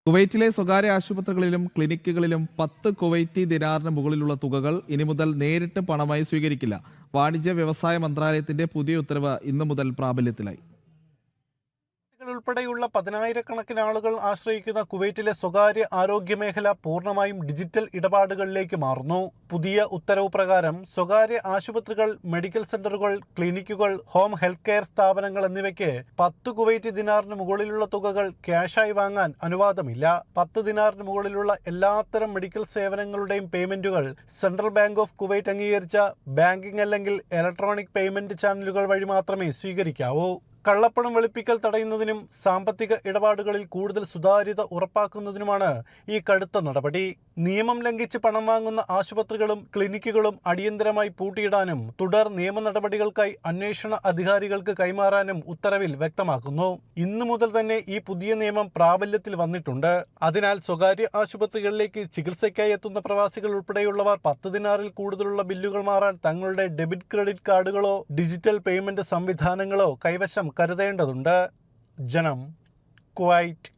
കുവൈറ്റിലെ സ്വകാര്യ ആശുപത്രികളിലും ക്ലിനിക്കുകളിലും 10 കുവൈറ്റി ദിനാറിന് മുകളിലുള്ള തുകകൾ ഇനി മുതൽ നേരിട്ട് പണമായി സ്വീകരിക്കില്ല. വാണിജ്യ വ്യവസായ മന്ത്രാലയത്തിന്റെ പുതിയ ഉത്തരവ് ഇന്നു മുതൽ പ്രാബല്യത്തിലായി. ഉൾപ്പെടെയുള്ള പതിനായിരക്കണക്കിന് ആളുകൾ ആശ്രയിക്കുന്ന കുവൈറ്റിലെ സ്വകാര്യ ആരോഗ്യ മേഖല പൂർണ്ണമായും ഡിജിറ്റൽ ഇടപാടുകളിലേക്ക് മാറുന്നു. പുതിയ ഉത്തരവ് പ്രകാരം സ്വകാര്യ ആശുപത്രികൾ, മെഡിക്കൽ സെന്ററുകൾ, ക്ലിനിക്കുകൾ, ഹോം ഹെൽത്ത് കെയർ സ്ഥാപനങ്ങൾ എന്നിവയ്ക്ക് 10 കുവൈറ്റി ദിനാറിന് മുകളിലുള്ള തുകകൾ ക്യാഷായി വാങ്ങാൻ അനുവാദമില്ല. 10 ദിനാറിന് മുകളിലുള്ള എല്ലാത്തരം മെഡിക്കൽ സേവനങ്ങളുടെയും പേയ്മെന്റുകൾ സെൻട്രൽ ബാങ്ക് ഓഫ് കുവൈറ്റ് അംഗീകരിച്ച ബാങ്കിംഗ് അല്ലെങ്കിൽ ഇലക്ട്രോണിക് പേയ്മെന്റ് ചാനലുകൾ വഴി മാത്രമേ സ്വീകരിക്കാവൂ. കള്ളപ്പണം വെളുപ്പിക്കൽ തടയുന്നതിനും സാമ്പത്തിക ഇടപാടുകളിൽ കൂടുതൽ സുതാര്യത ഉറപ്പാക്കുന്നതിനുമാണ് ഈ കടുത്ത നടപടി. നിയമം ലംഘിച്ച് പണം വാങ്ങുന്ന ആശുപത്രികളും ക്ലിനിക്കുകളും അടിയന്തരമായി പൂട്ടിയിടാനും തുടർ നിയമ നടപടികൾക്കായി അന്വേഷണ അധികാരികൾക്ക് കൈമാറാനും ഉത്തരവിൽ വ്യക്തമാക്കുന്നു. ഇന്നു മുതൽ തന്നെ ഈ പുതിയ നിയമം പ്രാബല്യത്തിൽ വന്നിട്ടുണ്ട്. അതിനാൽ സ്വകാര്യ ആശുപത്രികളിലേക്ക് ചികിത്സയ്ക്കായി എത്തുന്ന പ്രവാസികൾ ഉൾപ്പെടെയുള്ളവർ 10 ദിനാറിൽ കൂടുതലുള്ള ബില്ലുകൾ മാറാൻ തങ്ങളുടെ ഡെബിറ്റ് ക്രെഡിറ്റ് കാർഡുകളോ ഡിജിറ്റൽ പേയ്മെന്റ് സംവിധാനങ്ങളോ കൈവശം കരുതേണ്ടതുണ്ട്. ജനം, കുവൈറ്റ്.